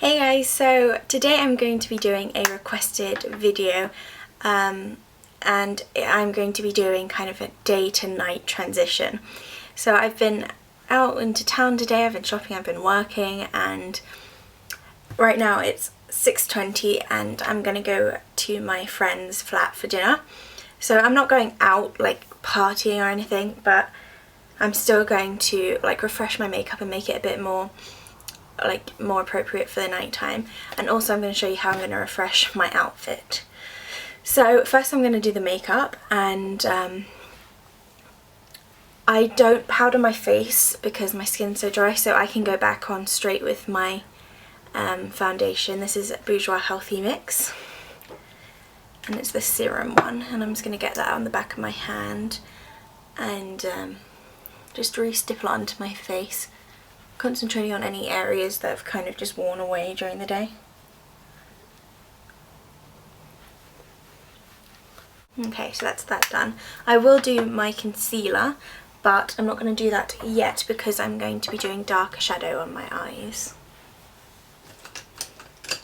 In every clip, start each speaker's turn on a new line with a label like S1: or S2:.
S1: Hey guys, so today I'm going to be doing a requested video and I'm going to be doing kind of a day to night transition. So I've been out into town today, I've been shopping, I've been working, and right now it's 6:20 and I'm going to go to my friend's flat for dinner. So I'm not going out like partying or anything, but I'm still going to like refresh my makeup and make it a bit more appropriate for the night time, and also I'm going to show you how I'm going to refresh my outfit. So first I'm going to do the makeup, and I don't powder my face because my skin's so dry, so I can go back on straight with my foundation. This is Bourjois Healthy Mix and it's the serum one, and I'm just going to get that on the back of my hand and just re-stipple it onto my face, concentrating on any areas that have kind of just worn away during the day. Okay, so that's that done. I will do my concealer, but I'm not going to do that yet because I'm going to be doing darker shadow on my eyes.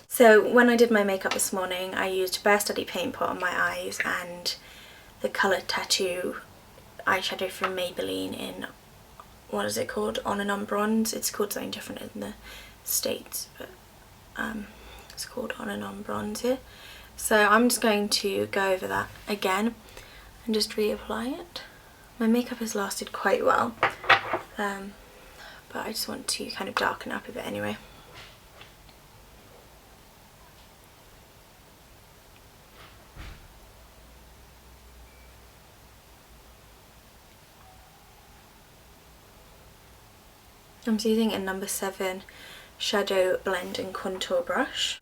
S1: So when I did my makeup this morning, I used Bare Study Paint Pot on my eyes and the Colour Tattoo eyeshadow from Maybelline in, what is it called? On and On Bronze. It's called something different in the States, but it's called On and On Bronze here. So I'm just going to go over that again and just reapply it. My makeup has lasted quite well, but I just want to kind of darken up a bit anyway. I'm using a number 7 shadow blend and contour brush.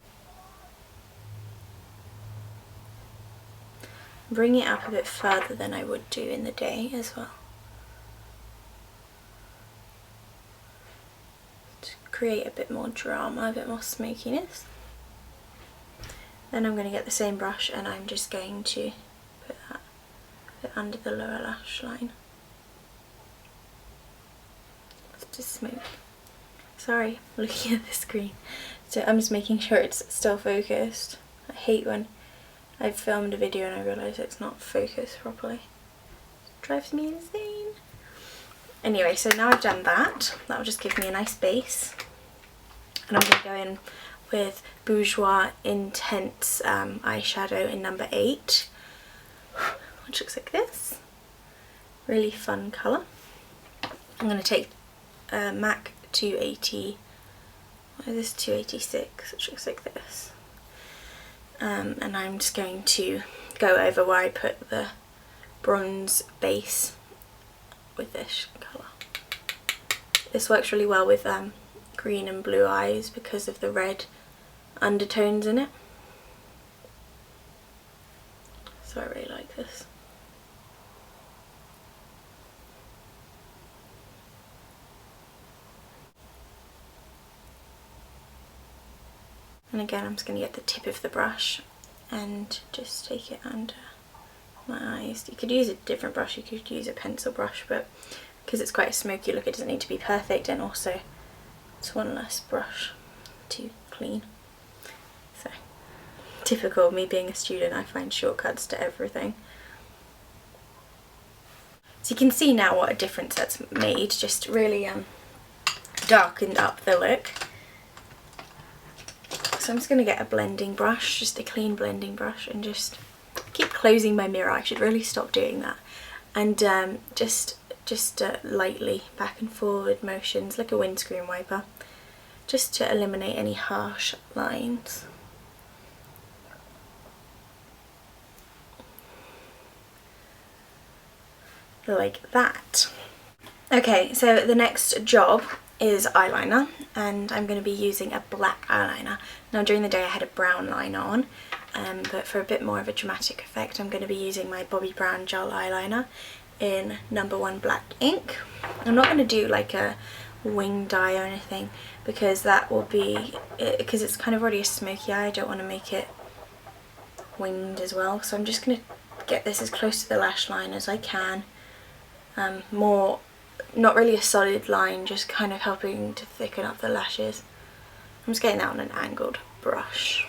S1: Bring it up a bit further than I would do in the day as well, to create a bit more drama, a bit more smokiness. Then I'm going to get the same brush and I'm just going to put that a bit under the lower lash line. Just smoke. Sorry, looking at the screen. So I'm just making sure it's still focused. I hate when I've filmed a video and I realise it's not focused properly. It drives me insane. Anyway, so now I've done that. That'll just give me a nice base. And I'm going to go in with Bourjois Intense eyeshadow in number 8, which looks like this. Really fun colour. I'm going to take MAC 280, what is this, 286, which looks like this, and I'm just going to go over where I put the bronze base with this colour. This works really well with green and blue eyes because of the red undertones in it, so I really like this. And again, I'm just going to get the tip of the brush and just take it under my eyes. You could use a different brush, you could use a pencil brush, but because it's quite a smoky look, it doesn't need to be perfect, and also it's one less brush to clean. So, typical of me being a student, I find shortcuts to everything. So you can see now what a difference that's made, just really darkened up the look. So I'm just going to get a blending brush, just a clean blending brush, and just keep closing my mirror. I should really stop doing that. And just lightly back and forward motions, like a windscreen wiper, just to eliminate any harsh lines. Like that. Okay, so the next job is eyeliner, and I'm going to be using a black eyeliner. Now during the day I had a brown line on, but for a bit more of a dramatic effect I'm going to be using my Bobbi Brown gel eyeliner in number 1 black ink. I'm not going to do like a wing dye or anything because that will be, because it's kind of already a smoky eye, I don't want to make it winged as well, so I'm just going to get this as close to the lash line as I can. More, not really a solid line, just kind of helping to thicken up the lashes. I'm just getting that on an angled brush.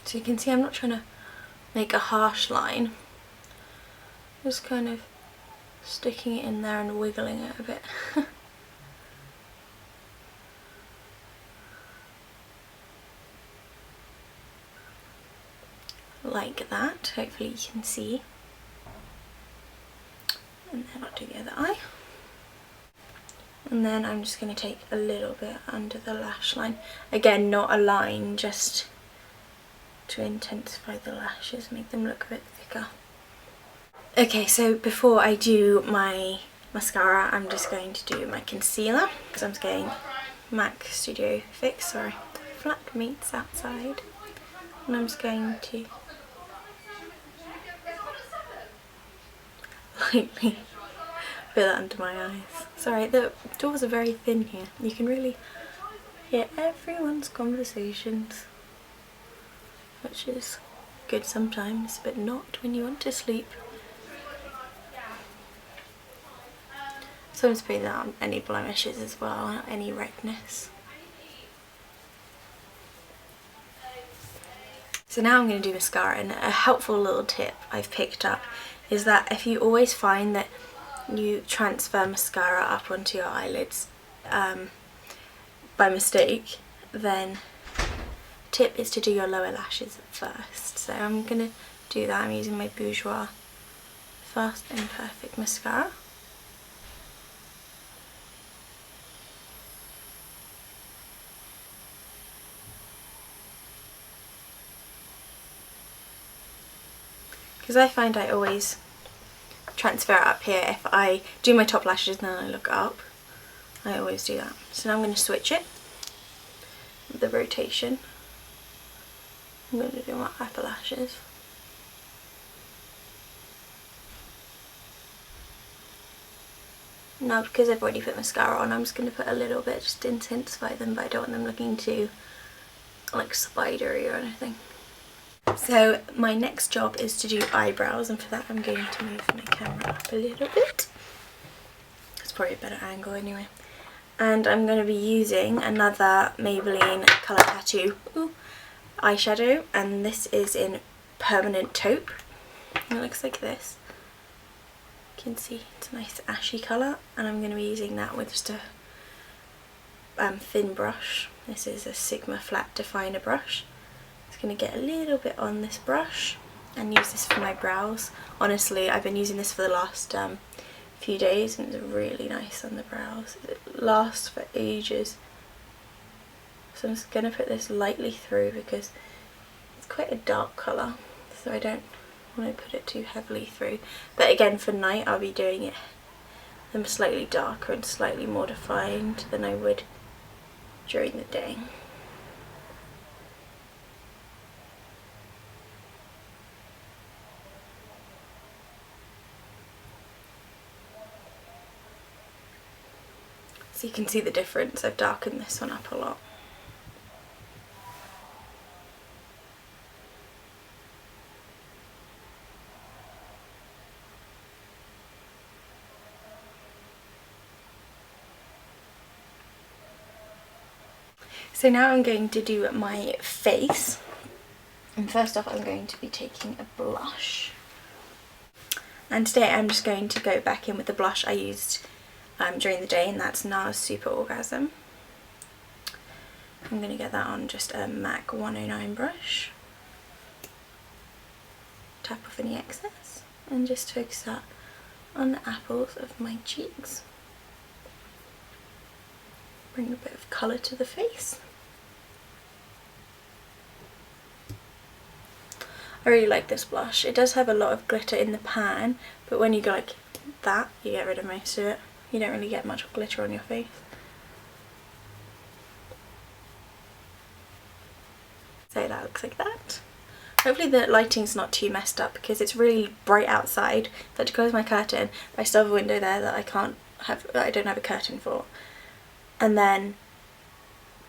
S1: So you can see I'm not trying to make a harsh line, just kind of sticking it in there and wiggling it a bit. Like that, hopefully you can see. And then I'll do the other eye. And then I'm just going to take a little bit under the lash line. Again, not a line, just to intensify the lashes, make them look a bit thicker. Okay, so before I do my mascara, I'm just going to do my concealer. So I'm just getting MAC Studio Fix, sorry, Flat Meats outside. And I'm just going to lightly put that under my eyes. Sorry, the doors are very thin here. You can really hear everyone's conversations, which is good sometimes, but not when you want to sleep. So I'm just putting that on any blemishes as well, any redness. So now I'm going to do mascara, and a helpful little tip I've picked up is that if you always find that you transfer mascara up onto your eyelids by mistake, then tip is to do your lower lashes first. So I'm going to do that. I'm using my Bourjois Fast and Perfect mascara. Because I find I always transfer it up here. If I do my top lashes and then I look up, I always do that. So now I'm going to switch it, the rotation. I'm going to do my upper lashes. Now, because I've already put mascara on, I'm just going to put a little bit just to intensify them, but I don't want them looking too like spidery or anything. So my next job is to do eyebrows, and for that I'm going to move my camera up a little bit. It's probably a better angle anyway. And I'm going to be using another Maybelline Colour Tattoo eyeshadow, and this is in Permanent Taupe. It looks like this. You can see it's a nice ashy colour, and I'm going to be using that with just a thin brush. This is a Sigma Flat Definer brush. Going to get a little bit on this brush and use this for my brows. Honestly, I've been using this for the last few days, and it's really nice on the brows. It lasts for ages. So I'm just going to put this lightly through because it's quite a dark colour, so I don't want to put it too heavily through. But again, for night I'll be doing them slightly darker and slightly more defined than I would during the day. So you can see the difference. I've darkened this one up a lot. So now I'm going to do my face. And first off, I'm going to be taking a blush. And today I'm just going to go back in with the blush I used during the day, and that's NARS Super Orgasm. I'm going to get that on just a MAC 109 brush. Tap off any excess and just focus that on the apples of my cheeks. Bring a bit of colour to the face. I really like this blush. It does have a lot of glitter in the pan, but when you go like that, you get rid of most of it. You don't really get much glitter on your face. So that looks like that. Hopefully the lighting's not too messed up because it's really bright outside. I had to close my curtain, but I still have a window there that I don't have a curtain for. And then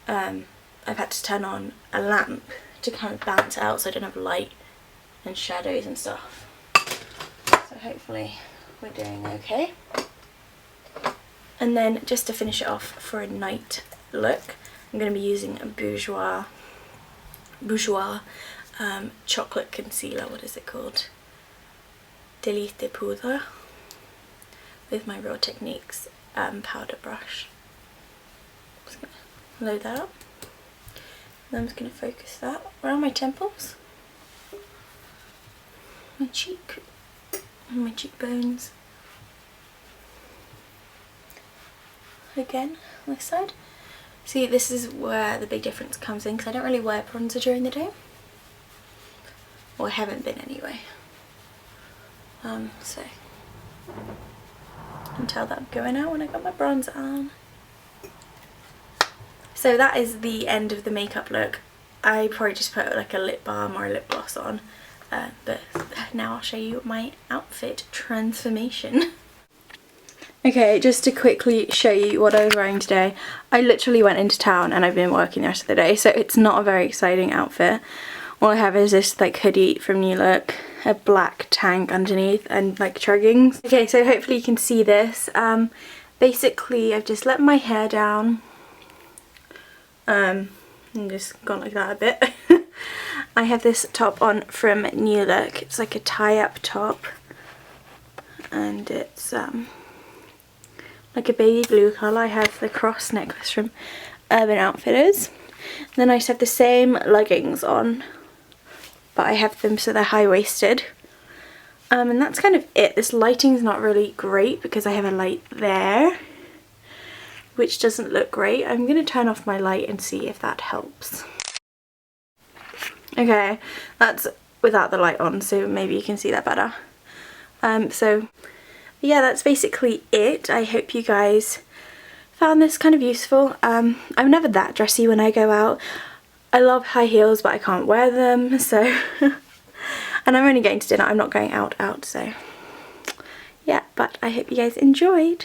S1: I've had to turn on a lamp to kind of balance it out so I don't have light and shadows and stuff. So hopefully we're doing okay. And then just to finish it off for a night look, I'm going to be using a Bourjois chocolate concealer. What is it called? Délice de Poudre, with my Real Techniques powder brush. Just going to load that up. And I'm just going to focus that around my temples, my cheek, and my cheekbones. Again, on this side. See, this is where the big difference comes in, because I don't really wear bronzer during the day. Or I haven't been anyway. So you can tell that I'm going out when I got my bronzer on. So that is the end of the makeup look. I probably just put like a lip balm or a lip gloss on, but now I'll show you my outfit transformation. Okay, just to quickly show you what I was wearing today. I literally went into town and I've been working the rest of the day, so it's not a very exciting outfit. All I have is this like hoodie from New Look, a black tank underneath, and like truggings. Okay, so hopefully you can see this. Basically I've just let my hair down. And just gone like that a bit. I have this top on from New Look. It's like a tie-up top, and it's like a baby blue colour. I have the cross necklace from Urban Outfitters. Then I just have the same leggings on, but I have them so they're high-waisted. And that's kind of it. This lighting's not really great because I have a light there, which doesn't look great. I'm going to turn off my light and see if that helps. Okay, that's without the light on, so maybe you can see that better. So yeah, that's basically it. I hope you guys found this kind of useful. I'm never that dressy when I go out. I love high heels, but I can't wear them, so and I'm only going to dinner. I'm not going out, so yeah, but I hope you guys enjoyed.